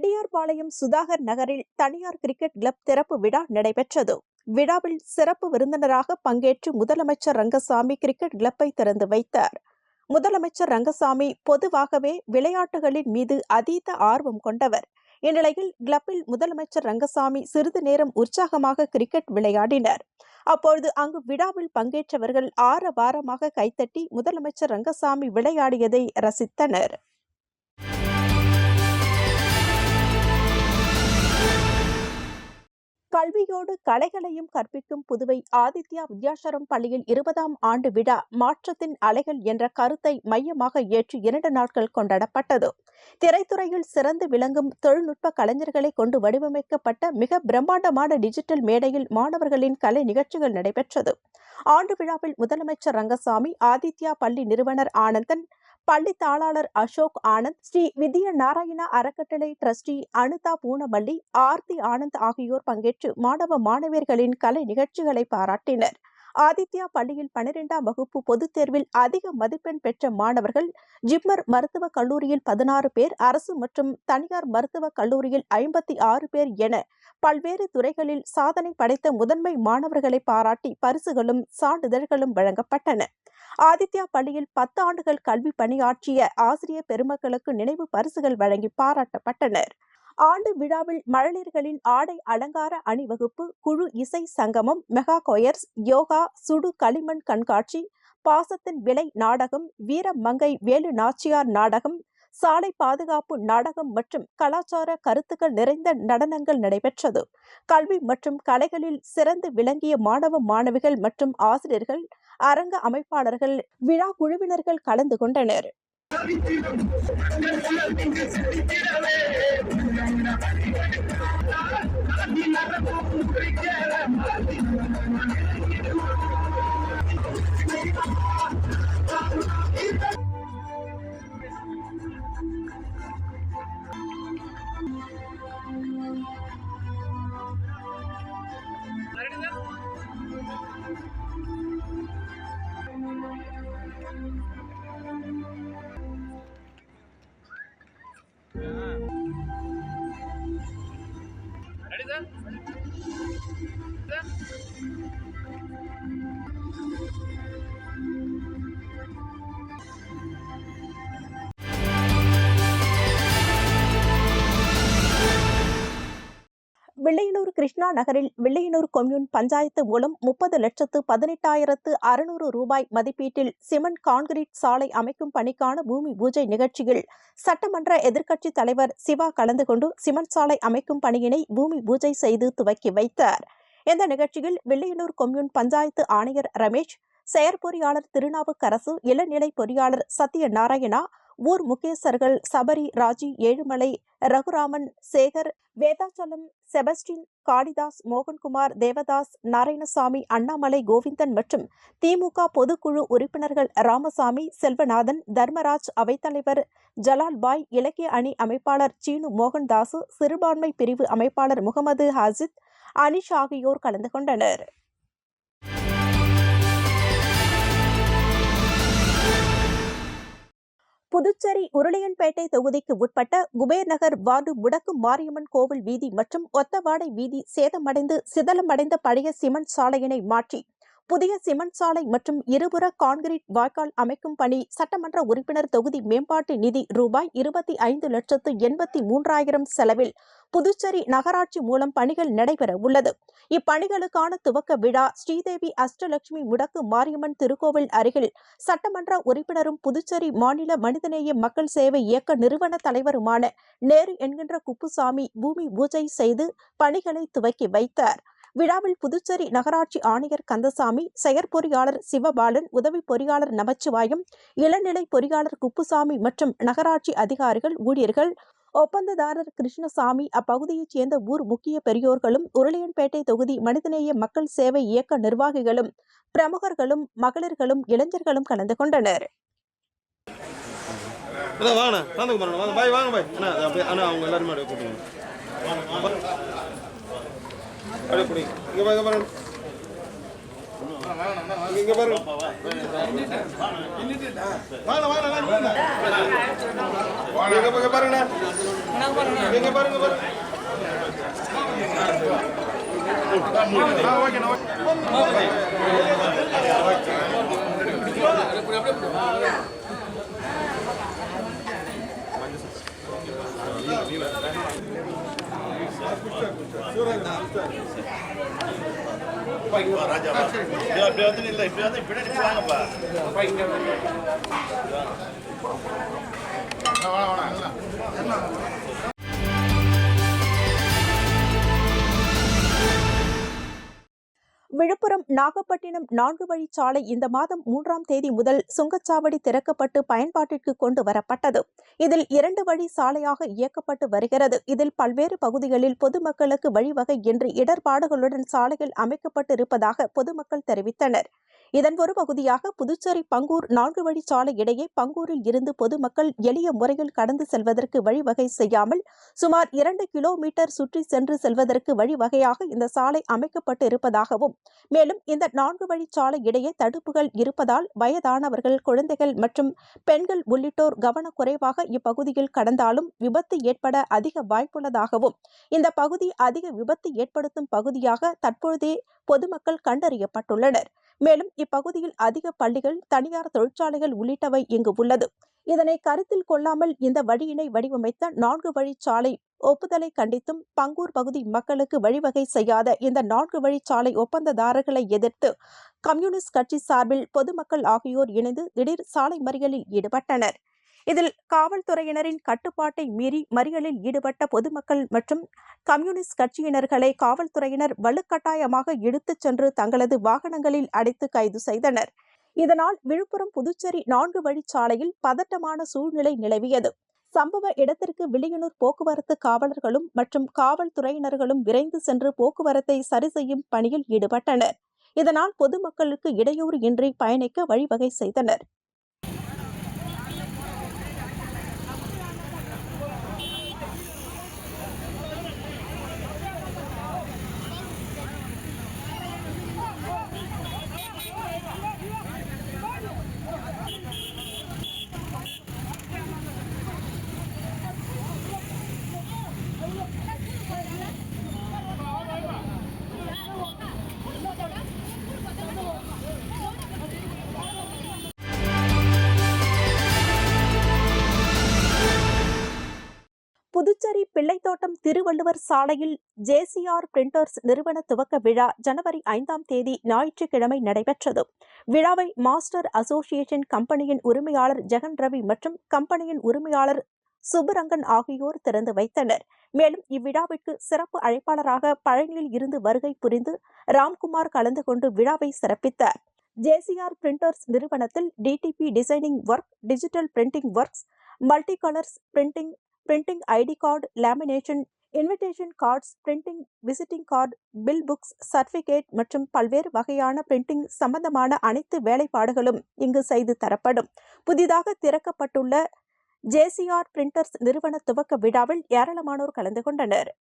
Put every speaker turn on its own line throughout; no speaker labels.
ரெட்டியார்பாளையம் சுதாகர் நகரில் தனியார் cricket club திறப்பு விழா நடைபெற்றது. விழாவில் சிறப்பு விருந்தினராக பங்கேற்று முதலமைச்சர் ரங்கசாமி கிரிக்கெட் கிளப்பை திறந்து வைத்தார். முதலமைச்சர் ரங்கசாமி பொதுவாகவே விளையாட்டுகளின் மீது அதீத ஆர்வம் கொண்டவர். இந்நிலையில் கிளப்பில் முதலமைச்சர் ரங்கசாமி சிறிது நேரம் உற்சாகமாக கிரிக்கெட் விளையாடினர். அப்பொழுது அங்கு விழாவில் பங்கேற்றவர்கள் ஆரவாரமாக கைத்தட்டி முதலமைச்சர் ரங்கசாமி விளையாடியதை ரசித்தனர். கல்வியோடு கலைகளையும் கற்பிக்கும் புதுவை ஆதித்யா வித்யாசரம் பள்ளியில் 20ஆம் ஆண்டு விழா மாற்றத்தின் அலைகள் என்ற கருத்தை மையமாக ஏற்று 2 நாட்கள் கொண்டாடப்பட்டது. திரைத்துறையில் சிறந்து விளங்கும் தொழில்நுட்ப கலைஞர்களை கொண்டு வடிவமைக்கப்பட்ட மிக பிரம்மாண்டமான டிஜிட்டல் மேடையில் மாணவர்களின் கலை நிகழ்ச்சிகள் நடைபெற்றது. ஆண்டு விழாவில் முதலமைச்சர் ரங்கசாமி, ஆதித்யா பள்ளி நிறுவனர் ஆனந்தன், பள்ளி தாளாளர் அசோக் ஆனந்த், ஸ்ரீ வித்ய நாராயணா அறக்கட்டளை டிரஸ்டி அனிதா பூனமல்லி, ஆர்த்தி ஆனந்த் ஆகியோர் பங்கேற்று மாணவ மாணவியர்களின் கலை நிகழ்ச்சிகளை பாராட்டினர். ஆதித்யா பள்ளியில் 12ஆம் வகுப்பு பொதுத் தேர்வில் அதிக மதிப்பெண் பெற்ற மாணவர்கள் ஜிப்மர் மருத்துவக் கல்லூரியில் 16 பேர், அரசு மற்றும் தனியார் மருத்துவக் கல்லூரியில் 56 பேர் என பல்வேறு துறைகளில் சாதனை படைத்த முதன்மை மாணவர்களை பாராட்டி பரிசுகளும் சான்றிதழ்களும் வழங்கப்பட்டன. ஆதித்யா பள்ளியில் 10 ஆண்டுகள் கல்வி பணியாற்றிய ஆசிரியர் பெருமக்களுக்கு நினைவு பரிசுகள் வழங்கி பாராட்டப்பட்டனர். ஆண்டு விழாவில் மழலையர்களின் ஆடை அலங்கார அணிவகுப்பு, குழு இசை சங்கமம், மெகா கொயர்ஸ், யோகா, சுடு களிமண் கண்காட்சி, பாசத்தின் விலை நாடகம், வீரமங்கை வேலு நாச்சியார் நாடகம், சாலை பாதுகாப்பு நாடகம் மற்றும் கலாச்சார கருத்துக்கள் நிறைந்த நடனங்கள் நடைபெற்றது. கல்வி மற்றும் கலைகளில் சிறந்து விளங்கிய மாணவ மாணவிகள் மற்றும் ஆசிரியர்கள், அரங்க அமைப்பாளர்கள், விழா குழுவினர்கள் கலந்து கொண்டனர். வில்லையனூர் கிருஷ்ணா நகரில் வில்லையனூர் கொம்யூன் பஞ்சாயத்து மூலம் 30,18,600 ரூபாய் மதிப்பீட்டில் சிமெண்ட் கான்கிரீட் சாலை அமைக்கும் பணிக்கான பூமி பூஜை நிகழ்ச்சியில் சட்டமன்ற எதிர்க்கட்சித் தலைவர் சிவா கலந்து கொண்டு சிமெண்ட் சாலை அமைக்கும் பணியினை பூமி பூஜை செய்து துவக்கி வைத்தார். இந்த நிகழ்ச்சியில் வில்லையனூர் கொம்யூன் பஞ்சாயத்து ஆணையர் ரமேஷ், செயற்பொறியாளர் திருநாவுக்கரசு, இளநிலை பொறியாளர் சத்யநாராயணா, ஊர் முகேசர்கள் சபரி, ராஜி, ஏழுமலை, ரகுராமன், சேகர், வேதாச்சலம், செபஸ்டின், காளிதாஸ், மோகன்குமார், தேவதாஸ், நாராயணசாமி, அண்ணாமலை, கோவிந்தன் மற்றும் திமுக பொதுக்குழு உறுப்பினர்கள் ராமசாமி, செல்வநாதன், தர்மராஜ், அவைத்தலைவர் ஜலால்பாய், இலக்கிய அணி அமைப்பாளர் சீனு மோகன்தாசு, சிறுபான்மை பிரிவு அமைப்பாளர் முகமது ஹாசித், அனிஷ் ஆகியோர் கலந்து கொண்டனர். புதுச்சேரி உருளையன்பேட்டை தொகுதிக்கு உட்பட்ட குபேர் நகர் வார்டு முடக்கு மாரியம்மன் கோவில் வீதி மற்றும் ஒத்தவாடை வீதி சேதமடைந்து சிதலமடைந்த பழைய சிமெண்ட் சாலையினை மாற்றி புதிய சிமெண்ட் சாலை மற்றும் இருபுற கான்கிரீட் வாய்க்கால் அமைக்கும் பணி சட்டமன்ற உறுப்பினர் தொகுதி மேம்பாட்டு நிதி ரூபாய் 25,83,000 செலவில் புதுச்சேரி நகராட்சி மூலம் பணிகள் நடைபெற உள்ளது. இப்பணிகளுக்கான துவக்க விழா ஸ்ரீதேவி அஷ்டலட்சுமி முடக்கு மாரியம்மன் திருக்கோவில் அருகில் சட்டமன்ற உறுப்பினரும் புதுச்சேரி மாநில மனிதநேய மக்கள் சேவை இயக்க நிறுவன தலைவருமான நேரு என்கின்ற குப்புசாமி பூமி பூஜை செய்து பணிகளை துவக்கி வைத்தார். விழாவில் புதுச்சேரி நகராட்சி ஆணையர் கந்தசாமி, செயற்பொறியாளர் சிவபாலன், உதவி பொறியாளர் நமச்சிவாயம், இளநிலை பொறியாளர் குப்புசாமி மற்றும் நகராட்சி அதிகாரிகள், ஊழியர்கள், ஒப்பந்ததாரர் கிருஷ்ணசாமி, அப்பகுதியைச் சேர்ந்த ஊர் முக்கிய பெரியோர்களும், உருளையன்பேட்டை தொகுதி மனிதநேய மக்கள் சேவை இயக்க நிர்வாகிகளும், பிரமுகர்களும், மகளிர்களும், இளைஞர்களும் கலந்து கொண்டனர்.
இங்க பாருங்க. இங்க பாருங்க. இங்க பாருங்க பாருங்க. ராஜா இப்படி வந்து இல்லை, இப்படி வந்து பின்னாடி வாங்கப்பா.
விழுப்புரம் நாகப்பட்டினம் 4 வழிச்சாலை இந்த மாதம் 3ஆம் தேதி முதல் சுங்கச்சாவடி திறக்கப்பட்டு பயன்பாட்டிற்கு கொண்டு வரப்பட்டது. இதில் 2 வழி சாலையாக இயக்கப்பட்டு வருகிறது. இதில் பல்வேறு பகுதிகளில் பொதுமக்களுக்கு வழிவகை இன்றி இடர்பாடுகளுடன் சாலைகள் அமைக்கப்பட்டு இருப்பதாக பொதுமக்கள் தெரிவித்தனர். இதன் ஒரு பகுதியாக புதுச்சேரி பங்கூர் 4 வழிச்சாலை இடையே பங்கூரில் இருந்து பொதுமக்கள் எளிய முறையில் கடந்து செல்வதற்கு வழிவகை செய்யாமல் சுமார் 2 கிலோமீட்டர் சுற்றி சென்று செல்வதற்கு வழிவகையாக இந்த சாலை அமைக்கப்பட்டு இருப்பதாகவும், மேலும் இந்த 4 வழிச்சாலை இடையே தடுப்புகள் இருப்பதால் வயதானவர்கள், குழந்தைகள் மற்றும் பெண்கள் உள்ளிட்டோர் கவனக்குறைவாக இப்பகுதியில் கடந்தாலும் விபத்து ஏற்பட அதிக வாய்ப்புள்ளதாகவும், இந்த பகுதி அதிக விபத்து ஏற்படுத்தும் பகுதியாக தற்பொழுதே பொதுமக்கள் கண்டறியப்பட்டுள்ளனர். மேலும் இப்பகுதியில் அதிக பள்ளிகள், தனியார் தொழிற்சாலைகள் உள்ளிட்டவை இங்கு உள்ளது. இதனை கருத்தில் கொள்ளாமல் இந்த வழியினை வடிவமைத்த 4 வழிச்சாலை ஒப்புதலை கண்டித்தும் பங்கூர் பகுதி மக்களுக்கு வழிவகை செய்யாத இந்த 4 வழிச்சாலை ஒப்பந்ததாரர்களை எதிர்த்து கம்யூனிஸ்ட் கட்சி சார்பில் பொதுமக்கள் ஆகியோர் இணைந்து திடீர் சாலை மறியலில் ஈடுபட்டனர். இதில் காவல்துறையினரின் கட்டுப்பாட்டை மீறி மறியலில் ஈடுபட்ட பொதுமக்கள் மற்றும் கம்யூனிஸ்ட் கட்சியினர்களை காவல்துறையினர் வலுக்கட்டாயமாக இழுத்துச் சென்று தங்களது வாகனங்களில் அடைத்து கைது செய்தனர். இதனால் விழுப்புரம் புதுச்சேரி 4 வழிச்சாலையில் பதட்டமான சூழ்நிலை நிலவியது. சம்பவ இடத்திற்கு வில்லியனூர் போக்குவரத்து காவலர்களும் மற்றும் காவல்துறையினர்களும் விரைந்து சென்று போக்குவரத்தை சரி செய்யும் பணியில் ஈடுபட்டனர். இதனால் பொதுமக்களுக்கு இடையூறு இன்றி பயணிக்க வழிவகை செய்தனர். புதுச்சேரி பிள்ளைத்தோட்டம் திருவள்ளுவர் சாலையில் ஜேசிஆர் பிரிண்டர்ஸ் நிறுவன துவக்க விழா ஜனவரி 5ஆம் தேதி ஞாயிற்றுக்கிழமை நடைபெற்றது. விழாவை மாஸ்டர் அசோசியேஷன் கம்பெனியின் உரிமையாளர் ஜெகன் ரவி மற்றும் கம்பெனியின் உரிமையாளர் சுப்புரங்கன் ஆகியோர் திறந்து வைத்தனர். மேலும் இவ்விழாவிற்கு சிறப்பு அழைப்பாளராக பழனியில் இருந்து வருகை புரிந்து ராம்குமார் கலந்து கொண்டு விழாவை சிறப்பித்தார். ஜேசிஆர் பிரிண்டர்ஸ் நிறுவனத்தில் DTP designing work, digital printing works, multi colours printing, printing ID card, lamination, invitation cards, printing visiting card, bill books, certificate மற்றும் பல்வேறு வகையான பிரிண்டிங் சம்பந்தமான அனைத்து வேலைப்பாடுகளும் இங்கு செய்து தரப்படும். புதிதாக திறக்கப்பட்டுள்ள ஜேசிஆர் பிரிண்டர்ஸ் நிறுவன துவக்க விழாவில் ஏராளமானோர் கலந்து கொண்டனர்.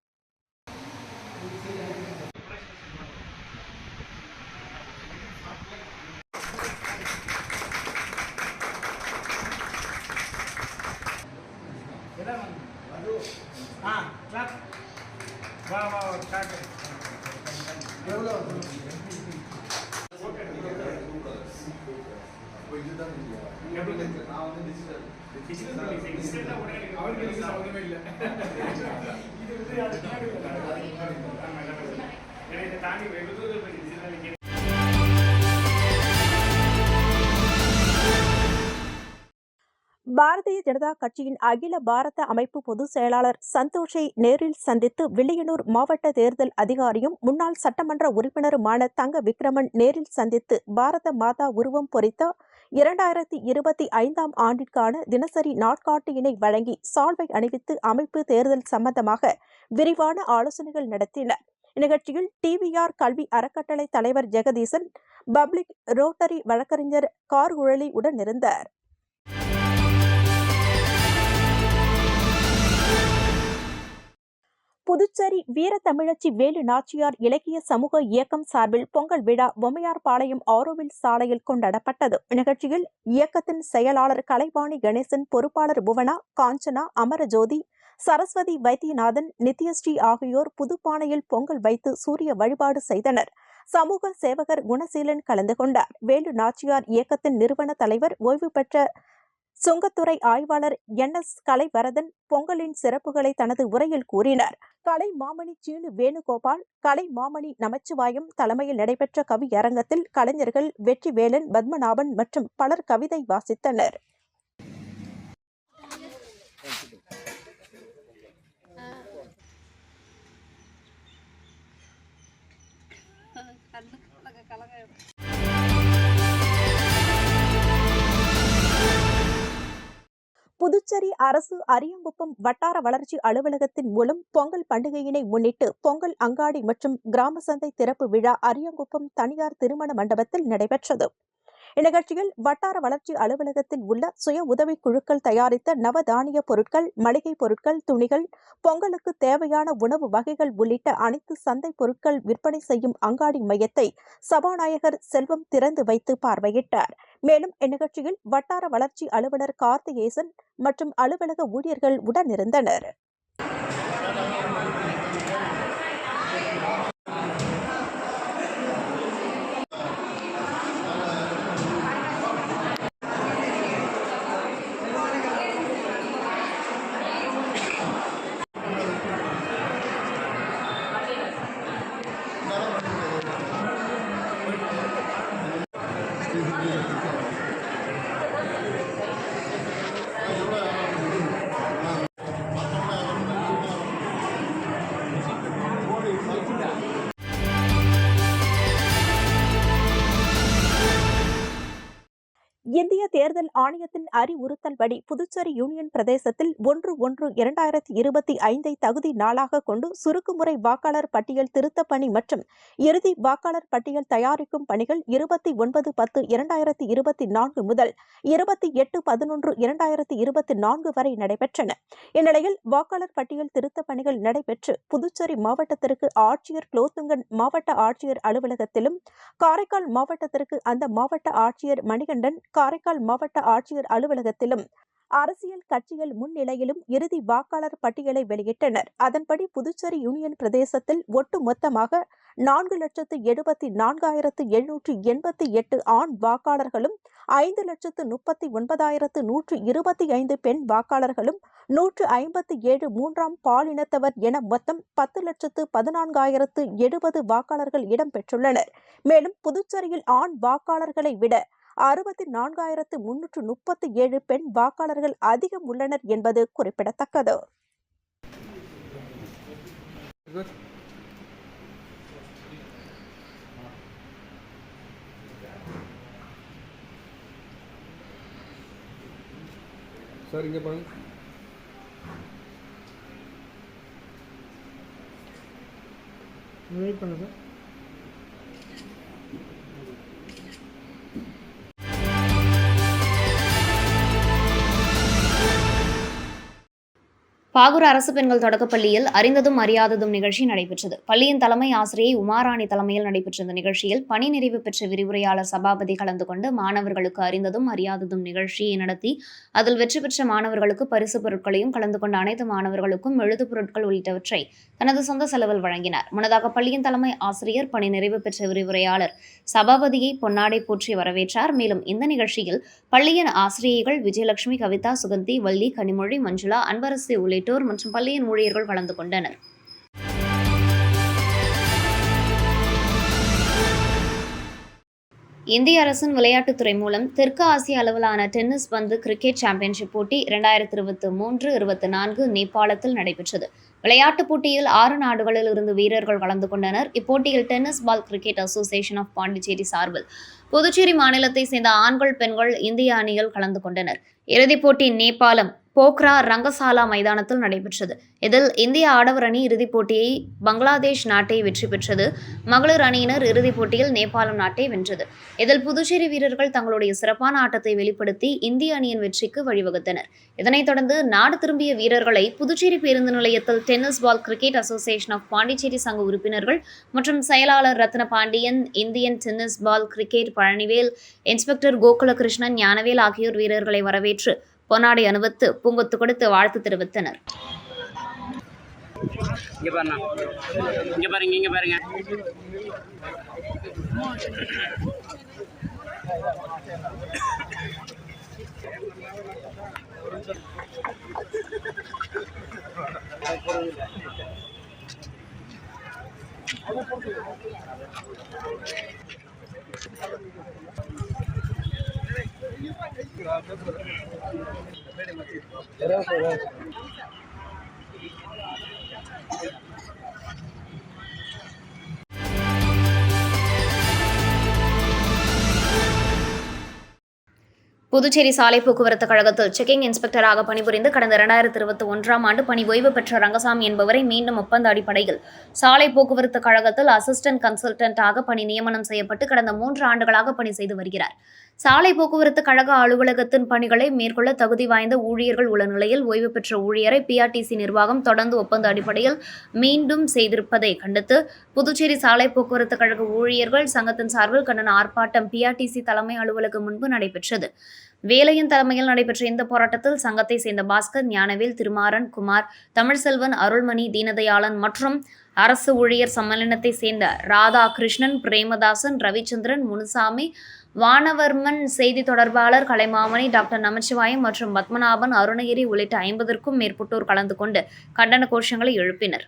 பாரதிய ஜனதா கட்சியின் அகில பாரத அமைப்பு பொதுச் செயலாளர் சந்தோஷை நேரில் சந்தித்து வில்லியனூர் மாவட்ட தேர்தல் அதிகாரியும் முன்னாள் சட்டமன்ற உறுப்பினருமான தங்க விக்ரமன் நேரில் சந்தித்து பாரத மாதா உருவம் பொறித்த 2025ஆம் ஆண்டிற்கான தினசரி நாட்காட்டியினை வழங்கி சால்வை அணிவித்து அமைப்பு தேர்தல் சம்பந்தமாக விரிவான ஆலோசனைகள் நடத்தினர். இந்நிகழ்ச்சியில் டிவிஆர் கல்வி அறக்கட்டளை தலைவர் ஜெகதீசன், பப்ளிக் ரோட்டரி வழக்கறிஞர் கார்குழலி உடனிருந்தார். புதுச்சேரி வீரத்தமிழச்சி வேலு நாச்சியார் இலக்கிய சமூக இயக்கம் சார்பில் பொங்கல் விழா பொம்மையார்பாளையம் ஆரோவில் சாலையில் கொண்டாடப்பட்டது. நிகழ்ச்சியில் இயக்கத்தின் செயலாளர் கலைவாணி கணேசன், பொறுப்பாளர் புவனா, காஞ்சனா, அமரஜோதி, சரஸ்வதி, வைத்தியநாதன், நித்யஸ்ரீ ஆகியோர் புதுப்பானையில் பொங்கல் வைத்து சூரிய வழிபாடு செய்தனர். சமூக சேவகர் குணசீலன் கலந்து கொண்டார். வேலு நாச்சியார் இயக்கத்தின் நிறுவன தலைவர் ஓய்வு பெற்ற சுங்கத்துறை ஆய்வாளர் NS கலைவரதன் பொங்கலின் சிறப்புகளை தனது உரையில் கூறினார். கலை மாமணி சீனு வேணுகோபால், கலை மாமணி நமச்சிவாயம் தலைமையில் நடைபெற்ற கவியரங்கத்தில் கலைஞர்கள் வெற்றிவேலன், பத்மநாபன் மற்றும் பலர் கவிதை வாசித்தனர். புதுச்சேரி அரசு அரியாங்குப்பம் வட்டார வளர்ச்சி அலுவலகத்தின் மூலம் பொங்கல் பண்டிகையினை முன்னிட்டு பொங்கல் அங்காடி மற்றும் கிராம சந்தை திறப்பு விழா அரியாங்குப்பம் தனியார் திருமண மண்டபத்தில் நடைபெற்றது. இந்நிகழ்ச்சியில் வட்டார வளர்ச்சி அலுவலகத்தில் உள்ள சுய உதவிக் குழுக்கள் தயாரித்த நவதானிய பொருட்கள், மளிகை பொருட்கள், துணிகள், பொங்கலுக்கு தேவையான உணவு வகைகள் உள்ளிட்ட அனைத்து சந்தை பொருட்கள் விற்பனை செய்யும் அங்காடி மையத்தை சபாநாயகர் செல்வம் திறந்து வைத்து பார்வையிட்டார். மேலும் இந்நிகழ்ச்சியில் வட்டார வளர்ச்சி அலுவலர் கார்த்திகேசன் மற்றும் அலுவலக ஊழியர்கள் உடனிருந்தனர். இந்திய தேர்தல் ஆணையத்தின் அறிவுறுத்தல்படி புதுச்சேரி யூனியன் பிரதேசத்தில் 1/1/2025 தகுதி நாளாக கொண்டு சுருக்குமுறை வாக்காளர் பட்டியல் திருத்தப் பணி மற்றும் இறுதி வாக்காளர் பட்டியல் தயாரிக்கும் பணிகள் 29/10/2024 முதல் 28/11/2024 வரை நடைபெற்றன. இந்நிலையில் வாக்காளர் பட்டியல் திருத்தப் பணிகள் நடைபெற்று புதுச்சேரி மாவட்டத்திற்கு ஆட்சியர் குலோத்துங்கன் மாவட்ட ஆட்சியர் அலுவலகத்திலும், காரைக்கால் மாவட்டத்திற்கு அந்த மாவட்ட ஆட்சியர் மணிகண்டன் காரைக்கால் மாவட்ட ஆட்சியர் அலுவலகத்திலும் அரசியல் கட்சிகள் முன்னிலையிலும் இறுதி வாக்காளர் பட்டியலை வெளியிட்டனர். அதன்படி புதுச்சேரி யூனியன் பிரதேசத்தில் ஒட்டுமொத்தமாக 4,74,788 ஆண் வாக்காளர்களும் 5,39,125 பெண் வாக்காளர்களும் 157 மூன்றாம் பாலினத்தவர் என மொத்தம் 10,14,070 வாக்காளர்கள் இடம்பெற்றுள்ளனர். மேலும் புதுச்சேரியில் ஆண் வாக்காளர்களை விட 64,337 பெண் வாக்காளர்கள் அதிகம் உள்ளனர் என்பது குறிப்பிடத்தக்கது.
சார் இங்க பாருங்க. வெயிட் பண்ணுங்க.
பாகூர் அரசு பெண்கள் தொடக்கப்பள்ளியில் அறிந்ததும் அறியாததும் நிகழ்ச்சி நடைபெற்றது. பள்ளியின் தலைமை ஆசிரியை உமாராணி தலைமையில் நடைபெற்ற இந்த நிகழ்ச்சியில் பணி நிறைவு பெற்ற விரிவுரையாளர் சபாபதி கலந்து கொண்டு மாணவர்களுக்கு அறிந்ததும் அறியாததும் நிகழ்ச்சியை நடத்தி அதில் வெற்றி பெற்ற மாணவர்களுக்கு பரிசு பொருட்களையும், கலந்து கொண்ட அனைத்து மாணவர்களுக்கும் எழுது பொருட்கள் உள்ளிட்டவற்றை தனது சொந்த செலவில் வழங்கினார். முன்னதாக பள்ளியின் தலைமை ஆசிரியர் பணி நிறைவு பெற்ற விரிவுரையாளர் சபாபதியை பொன்னாடை போற்றி வரவேற்றார். மேலும் இந்த நிகழ்ச்சியில் பள்ளியின் ஆசிரியைகள் விஜயலட்சுமி, கவிதா, சுகந்தி, வள்ளி, கனிமொழி, மஞ்சுளா, அன்பரசி உள்ளிட்டோர் மற்றும் பள்ளியின் ஊழியர்கள் கலந்து கொண்டனர். இந்திய அரசின் விளையாட்டுத்துறை மூலம் தெற்கு ஆசிய அளவிலான டென்னிஸ் பந்து கிரிக்கெட் சாம்பியன்ஷிப் போட்டி 2023-24 நேபாளத்தில் நடைபெற்றது. விளையாட்டுப் போட்டியில் 6 நாடுகளில் இருந்து வீரர்கள் கலந்து கொண்டனர். இப்போட்டியில் tennis ball cricket association of Pondicherry சார்பில் புதுச்சேரி மாநிலத்தை சேர்ந்த ஆண்கள், பெண்கள் இந்திய அணிகள் கலந்து கொண்டனர். இறுதிப் போட்டி நேபாளம் போக்ரா ரங்கசாலா மைதானத்தில் நடைபெற்றது. இதில் இந்திய ஆடவர் அணி இறுதிப் போட்டியை பங்களாதேஷ் நாட்டை வெற்றி பெற்றது. மகளிர் அணியினர் இறுதிப் போட்டியில் நேபாளம் நாட்டை வென்றது. இதில் புதுச்சேரி வீரர்கள் தங்களுடைய சிறப்பான ஆட்டத்தை வெளிப்படுத்தி இந்திய அணியின் வெற்றிக்கு வழிவகுத்தனர். இதனைத் தொடர்ந்து நாடு திரும்பிய வீரர்களை புதுச்சேரி பேருந்து நிலையத்தில் tennis ball cricket association of Pondicherry சங்க உறுப்பினர்கள் மற்றும் செயலாளர் Ratna Pandian, Indian tennis ball cricket Palanivel, inspector Gokulakrishnan, Gnanavel ஆகியோர் வீரர்களை வரவேற்று பொன்னாடை அணிவித்து பூங்கொத்து கொடுத்து வாழ்த்து தெரிவித்தனர்.
இங்க பாருங்க
புதுச்சேரி சாலை போக்குவரத்து கழகத்தில் செக்கிங் இன்ஸ்பெக்டராக பணிபுரிந்து கடந்த 2021ஆம் ஆண்டு பணி ஓய்வு பெற்ற ரங்கசாமி என்பவரை மீண்டும் ஒப்பந்த அடிப்படையில் சாலை போக்குவரத்து கழகத்தில் அசிஸ்டன்ட் கன்சல்டன்டாக பணி நியமனம் செய்யப்பட்டு கடந்த 3 ஆண்டுகளாக பணி செய்து வருகிறார். சாலை போக்குவரத்து கழக அலுவலகத்தின் பணிகளை மேற்கொள்ள தகுதி வாய்ந்த ஊழியர்கள் உள்ள நிலையில் ஓய்வு பெற்ற ஊழியரை பிஆர்டிசி நிர்வாகம் தொடர்ந்து ஒப்பந்த அடிப்படையில் மீண்டும் செய்திருப்பதை கண்டித்து புதுச்சேரி சாலை போக்குவரத்து கழக ஊழியர்கள் சங்கத்தின் சார்பில் கண்டன ஆர்ப்பாட்டம் பிஆர்டிசி தலைமை அலுவலகம் முன்பு நடைபெற்றது. வேலையின் தலைமையில் நடைபெற்ற இந்த போராட்டத்தில் சங்கத்தை சேர்ந்த பாஸ்கர், ஞானவேல், திருமாறன், குமார், தமிழ்செல்வன், அருள்மணி, தீனதயாளன் மற்றும் அரசு ஊழியர் சம்மேளனத்தை சேர்ந்த ராதா கிருஷ்ணன், பிரேமதாசன், ரவிச்சந்திரன், முனுசாமி, வானவர்மன், செய்தி தொடர்பாளர் கலைமாமணி, டாக்டர் நமச்சிவாயம் மற்றும் பத்மநாபன், அருணகிரி உள்ளிட்ட 50க்கும் மேற்பட்டோர் கலந்து கொண்டு கண்டன கோஷங்களை எழுப்பினர்.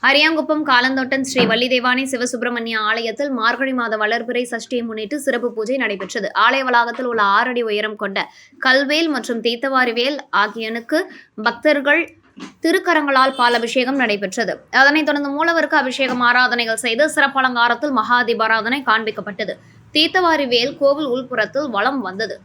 அரியாங்குப்பம் காலந்தோட்டம் ஸ்ரீ வள்ளிதேவானை சிவசுப்பிரமணிய ஆலயத்தில் மார்கழி மாத வளர்பிறை சஷ்டியை முன்னிட்டு சிறப்பு பூஜை நடைபெற்றது. ஆலய வளாகத்தில் உள்ள 6 அடி உயரம் கொண்ட கல்வேல் மற்றும் தீர்த்தவாரிவேல் ஆகியனுக்கு பக்தர்கள் திருக்கரங்களால் பால் அபிஷேகம் நடைபெற்றது. அதனைத் தொடர்ந்து மூலவருக்கு அபிஷேகம் ஆராதனைகள் செய்து சிறப்பு அலங்காரத்தில் மகாதீபாராதனை காண்பிக்கப்பட்டது. தீர்த்தவாரிவேல் கோவில் உள்புறத்தில் வலம் வந்தது.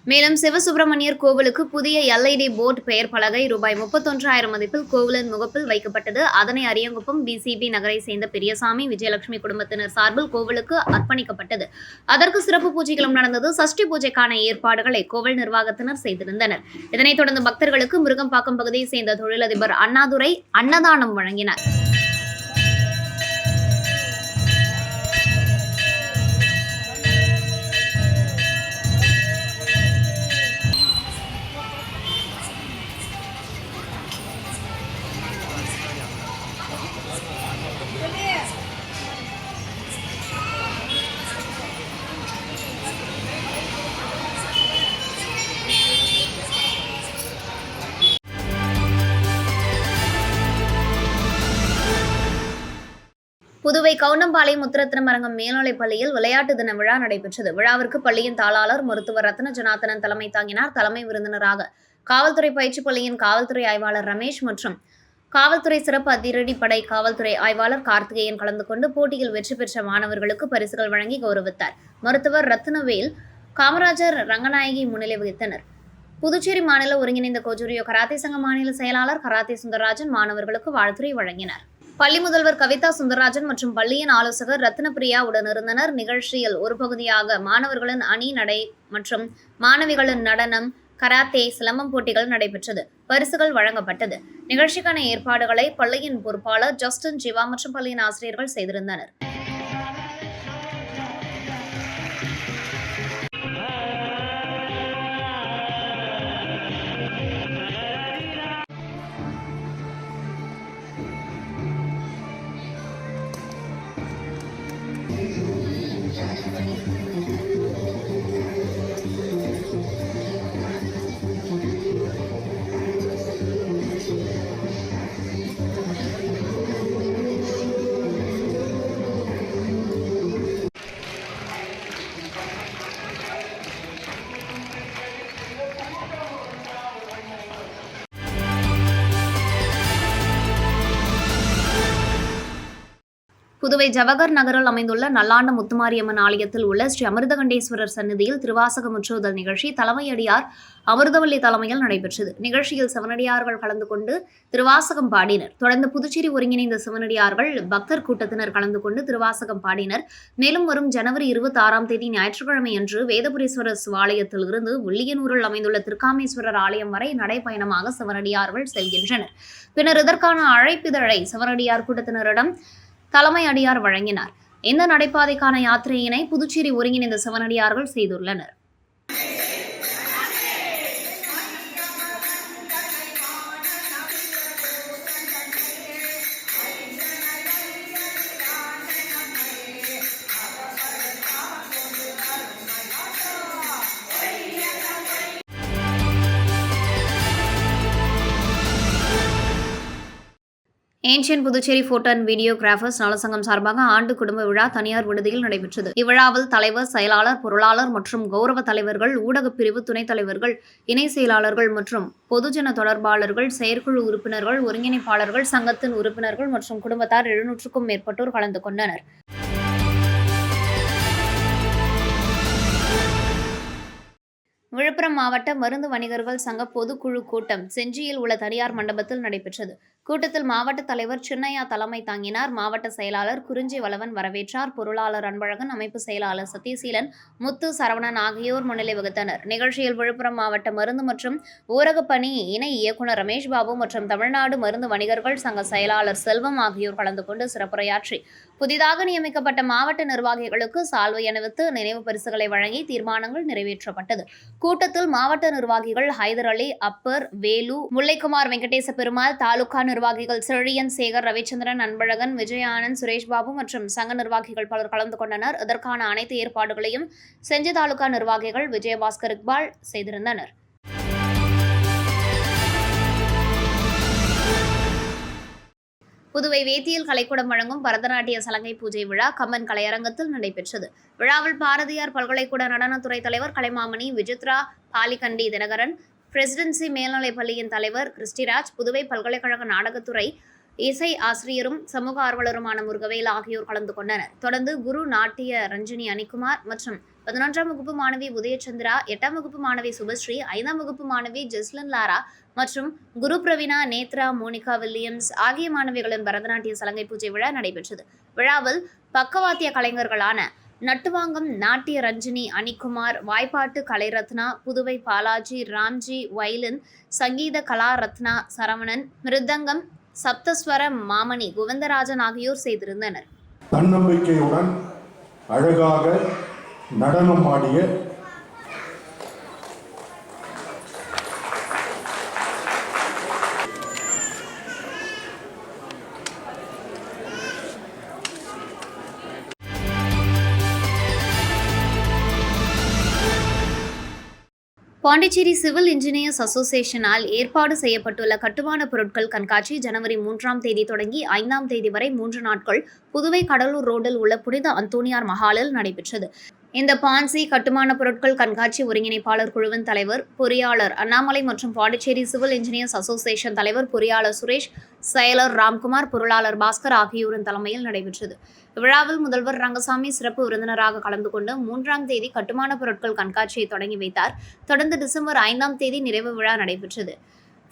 மேலும் சிவசுப்பிரமணியர் கோவிலுக்கு புதிய LED போர்டு பெயர் பலகை ரூபாய் 31,000 மதிப்பில் கோவிலின் முகப்பில் வைக்கப்பட்டது. அதனை அரியாங்குப்பம் BCB நகரை சேர்ந்த பெரியசாமி, விஜயலட்சுமி குடும்பத்தினர் சார்பில் கோவிலுக்கு அர்ப்பணிக்கப்பட்டது. அதற்கு சிறப்பு பூஜைகளும் நடந்தது. சஷ்டி பூஜைக்கான ஏற்பாடுகளை கோவில் நிர்வாகத்தினர் செய்திருந்தனர். இதனைத் தொடர்ந்து பக்தர்களுக்கு முருகம்பாக்கம் பகுதியை சேர்ந்த தொழிலதிபர் அண்ணாதுரை அன்னதானம் வழங்கினார். புதுவை கவுண்டம்பாளையம் முத்துரத்தினம் அரங்கம் மேல்நிலைப் பள்ளியில் விளையாட்டு தின விழா நடைபெற்றது. விழாவிற்கு பள்ளியின் தாளாளர் மருத்துவர் ரத்ன ஜனார்த்தனன் தலைமை தாங்கினார். தலைமை விருந்தினராக காவல்துறை பயிற்சி பள்ளியின் காவல்துறை ஆய்வாளர் ரமேஷ் மற்றும் காவல்துறை சிறப்பு அதிரடிப்படை காவல்துறை ஆய்வாளர் கார்த்திகேயன் கலந்து கொண்டு போட்டியில் வெற்றி பெற்ற மாணவர்களுக்கு பரிசுகள் வழங்கி கௌரவித்தார். மருத்துவர் ரத்னவேல், காமராஜர், ரங்கநாயகி முன்னிலை வகித்தனர். புதுச்சேரி மாநில ஒருங்கிணைந்த கோஜூரியோ கராத்தே சங்க மாநில செயலாளர் கராத்தே சுந்தரராஜன் மாணவர்களுக்கு வாழ்த்துரை வழங்கினார். பள்ளி முதல்வர் கவிதா சுந்தரராஜன் மற்றும் பள்ளியின் ஆலோசகர் ரத்னபிரியா உடனிருந்தனர். நிகழ்ச்சியில் ஒரு பகுதியாக மாணவர்களின் அணி நடை மற்றும் மாணவிகளின் நடனம், கராத்தே, சிலம்பம் போட்டிகள் நடைபெற்றது. பரிசுகள் வழங்கப்பட்டது. நிகழ்ச்சிக்கான ஏற்பாடுகளை பள்ளியின் பொறுப்பாளர் ஜஸ்டின் ஜிவா மற்றும் பள்ளியின் ஆசிரியர்கள் செய்திருந்தனர். புதுவை ஜவஹர் நகரில் அமைந்துள்ள நல்லாண்ட முத்துமாரியம்மன் ஆலயத்தில் உள்ள ஸ்ரீ அமிர்தகண்டேஸ்வரர் சன்னதியில் திருவாசக முற்றுதல் நிகழ்ச்சி தலைமையடியார் அமிர்தவல்லி தலைமையில் நடைபெற்றது. நிகழ்ச்சியில் சிவனடியார்கள் கலந்து கொண்டு திருவாசகம் பாடினர். தொடர்ந்து புதுச்சேரி ஒருங்கிணைந்த சிவனடியார்கள் பக்தர் கூட்டத்தினர் கலந்து கொண்டு திருவாசகம் பாடினர். மேலும் வரும் ஜனவரி 26 ஞாயிற்றுக்கிழமை அன்று வேதபுரீஸ்வரர் சிவாலயத்தில் இருந்து வில்லியனூரில் அமைந்துள்ள திருக்காமேஸ்வரர் ஆலயம் வரை நடைபயணமாக சிவனடியார்கள் செல்கின்றனர். பின்னர் இதற்கான அழைப்பிதழை சிவனடியார் கூட்டத்தினரிடம் தலைமை அடியார் வழங்கினார். இந்த நடைபாதைக்கான யாத்திரையினை புதுச்சேரி ஒருங்கிணைந்த சிவனடியார்கள் செய்துள்ளனர். Ancient Puducherry photo and videographers நலசங்கம் சார்பாக ஆண்டு குடும்ப விழா தனியார் விடுதியில் நடைபெற்றது. இவ்விழாவில் தலைவர், செயலாளர், பொருளாளர் மற்றும் கௌரவ தலைவர்கள், ஊடகப் பிரிவு துணைத் தலைவர்கள், இணை செயலாளர்கள் மற்றும் பொதுஜன தொடர்பாளர்கள், செயற்குழு உறுப்பினர்கள், ஒருங்கிணைப்பாளர்கள், சங்கத்தின் உறுப்பினர்கள் மற்றும் குடும்பத்தார் 700க்கும் மேற்பட்டோர் கலந்து கொண்டனர். விழுப்புரம் மாவட்ட மருந்து வணிகர்கள் சங்க பொதுக்குழு கூட்டம் செஞ்சியில் உள்ள தனியார் மண்டபத்தில் நடைபெற்றது. கூட்டத்தில் மாவட்ட தலைவர் சின்னையா தலைமை தாங்கினார். மாவட்ட செயலாளர் குறிஞ்சி வளவன் வரவேற்றார். பொருளாளர் அன்பழகன், அமைப்பு செயலாளர் சத்யசீலன், முத்து, சரவணன் ஆகியோர் முன்னிலை வகித்தனர். நிகழ்ச்சியில் விழுப்புரம் மாவட்ட மருந்து மற்றும் ஊரகப்பணி இணை இயக்குநர் ரமேஷ் பாபு மற்றும் தமிழ்நாடு மருந்து வணிகர்கள் சங்க செயலாளர் செல்வம் ஆகியோர் கலந்து கொண்டு சிறப்புரையாற்றி புதிதாக நியமிக்கப்பட்ட மாவட்ட நிர்வாகிகளுக்கு சால்வை அணிவித்து நினைவு பரிசுகளை வழங்கி தீர்மானங்கள் நிறைவேற்றப்பட்டது. கூட்டத்தில் மாவட்ட நிர்வாகிகள் ஹைதர் அலி, அப்பர், வேலு, முல்லைக்குமார், வெங்கடேச பெருமாள், தாலுகா நிர்வாகிகள் செழியன், சேகர், ரவிச்சந்திரன், அன்பழகன், விஜயானந்த், சுரேஷ் பாபு மற்றும் சங்க நிர்வாகிகள் பலர் கலந்து கொண்டனர். இதற்கான அனைத்து ஏற்பாடுகளையும் செஞ்சி தாலுகா நிர்வாகிகள் விஜயபாஸ்கர், இக்பால் செய்திருந்தனர். புதுவை வேத்தியல் கலைக்கூடம் வழங்கும் பரதநாட்டிய சலங்கை பூஜை விழா கம்மன் கலையரங்கத்தில் நடைபெற்றது. விழாவில் பாரதியார் பல்கலைக்கூட நடனத்துறை தலைவர் கலைமாமணி விஜித்ரா, பாலிகண்டி தினகரன், பிரசிடென்சி மேல்நிலைப் பள்ளியின் தலைவர் கிறிஸ்டிராஜ், புதுவை பல்கலைக்கழக நாடகத்துறை இசை ஆசிரியரும் சமூக ஆர்வலருமான முருகவேல் ஆகியோர் கலந்து கொண்டனர். தொடர்ந்து குரு நாட்டிய ரஞ்சினி அனிக்குமார் மற்றும் 11ஆம் வகுப்பு மாணவி உதயச்சந்திரா, 8ஆம் வகுப்பு மாணவி சுபஸ்ரீ, 5ஆம் வகுப்பு மாணவி ஜெஸ்லின் லாரா மற்றும் குரு பிரவீனா, நேத்ரா, மோனிகா வில்லியம்ஸ் ஆகிய மாணவிகளின் பரதநாட்டிய சலங்கை பூஜை விழா நடைபெற்றது. விழாவில் பக்கவாத்திய கலைஞர்களான நட்டுவாங்கம் நாட்டிய ரஞ்சினி அனிக்குமார், வாய்ப்பாட்டு கலைரத்னா, புதுவை பாலாஜி, ராம்ஜி, வயலின், சங்கீத கலா ரத்னா சரவணன், மிருதங்கம் சப்தஸ்வர மாமணி கோவிந்தராஜன் ஆகியோர் செய்திருந்தனர்.
தன்னம்பிக்கையுடன் அழகாக நடனம் ஆடிய
பாண்டிச்சேரி சிவில் இன்ஜினியர்ஸ் அசோசியேஷனால் ஏற்பாடு செய்யப்பட்டுள்ள கட்டுமான பொருட்கள் கண்காட்சி ஜனவரி 3 தொடங்கி 5 வரை 3 நாட்கள் புதுவை கடலூர் ரோடில் உள்ள புனித அந்தோனியார் மஹாலில் நடைபெற்றது. இந்த பான்சி கட்டுமான பொருட்கள் கண்காட்சி ஒருங்கிணைப்பாளர் குழுவின் தலைவர் பொறியாளர் அண்ணாமலை மற்றும் பாண்டிச்சேரி சிவில் இன்ஜினியர்ஸ் அசோசியேஷன் தலைவர் பொறியாளர் சுரேஷ், செயலர் ராம்குமார், பொருளாளர் பாஸ்கர் ஆகியோரின் தலைமையில் நடைபெற்றது. விழாவில் முதல்வர் ரங்கசாமி சிறப்பு விருந்தினராக கலந்து கொண்டு 3ஆம் தேதி கட்டுமான பொருட்கள் கண்காட்சியை தொடங்கி வைத்தார். தொடர்ந்து டிசம்பர் 5ஆம் தேதி நிறைவு விழா நடைபெற்றது.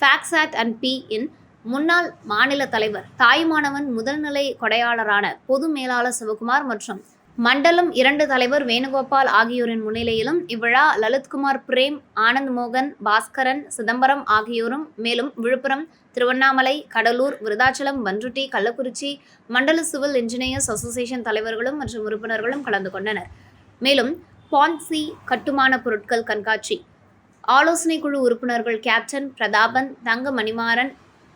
ஃபேக்ஸாட் அண்ட் பி இன் முன்னாள் மாநில தலைவர், தாயுமானவன் முதல்நிலை கொடையாளரான பொது மேலாளர் சிவகுமார் மற்றும் மண்டலம் 2 தலைவர் வேணுகோபால் ஆகியோரின் முன்னிலையிலும் இவ்விழா லலித்குமார், பிரேம், ஆனந்த் மோகன், பாஸ்கரன், சிதம்பரம் ஆகியோரும், மேலும் விழுப்புரம், திருவண்ணாமலை, கடலூர், விருதாச்சலம், பண்ருட்டி, கள்ளக்குறிச்சி மண்டல சிவில் இன்ஜினியர்ஸ் அசோசியேஷன் தலைவர்களும் மற்றும் உறுப்பினர்களும் கலந்து கொண்டனர். மேலும் பான்சி கட்டுமான பொருட்கள் கண்காட்சி ஆலோசனை குழு உறுப்பினர்கள் கேப்டன் பிரதாபன், தங்க மணிமாறன்,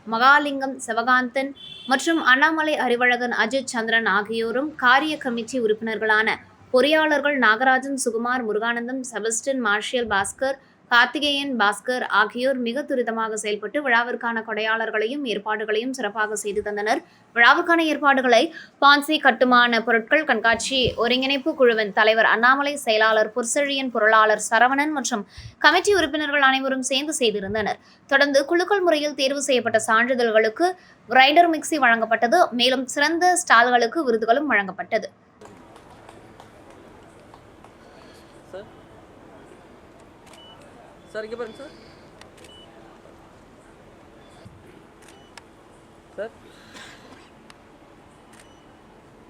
மகாலிங்கம், சிவகாந்தன் மற்றும் அண்ணாமலை அறிவழகன், அஜித் சந்திரன் ஆகியோரும், காரிய கமிட்டி உறுப்பினர்களான பொறியாளர்கள் நாகராஜன், சுகுமார், முருகானந்தம், செபஸ்டின், மார்ஷியல், பாஸ்கர், கார்த்திகேயன், பாஸ்கர் ஆகியோர் மிக துரிதமாக செயல்பட்டு விழாவிற்கான கொடையாளர்களையும் ஏற்பாடுகளையும் சிறப்பாக செய்து தந்தனர். விழாவுக்கான ஏற்பாடுகளை பான்சி கட்டுமான பொருட்கள் கண்காட்சி ஒருங்கிணைப்பு குழுவின் தலைவர் அண்ணாமலை, செயலாளர் புர்செழியன், பொருளாளர் சரவணன் மற்றும் கமிட்டி உறுப்பினர்கள் அனைவரும் சேர்ந்து செய்திருந்தனர். தொடர்ந்து குலுக்கல் முறையில் தேர்வு செய்யப்பட்ட சான்றிதழ்களுக்கு கிரைண்டர் மிக்சி வழங்கப்பட்டது. மேலும் சிறந்த ஸ்டால்களுக்கு விருதுகளும் வழங்கப்பட்டது.
சார் இங்கே பாருங்க sir. Sir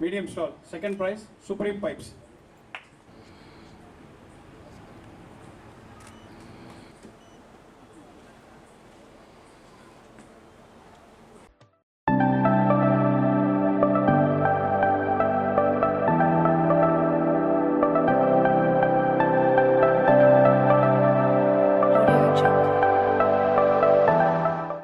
medium stall, second prize Supreme Pipes.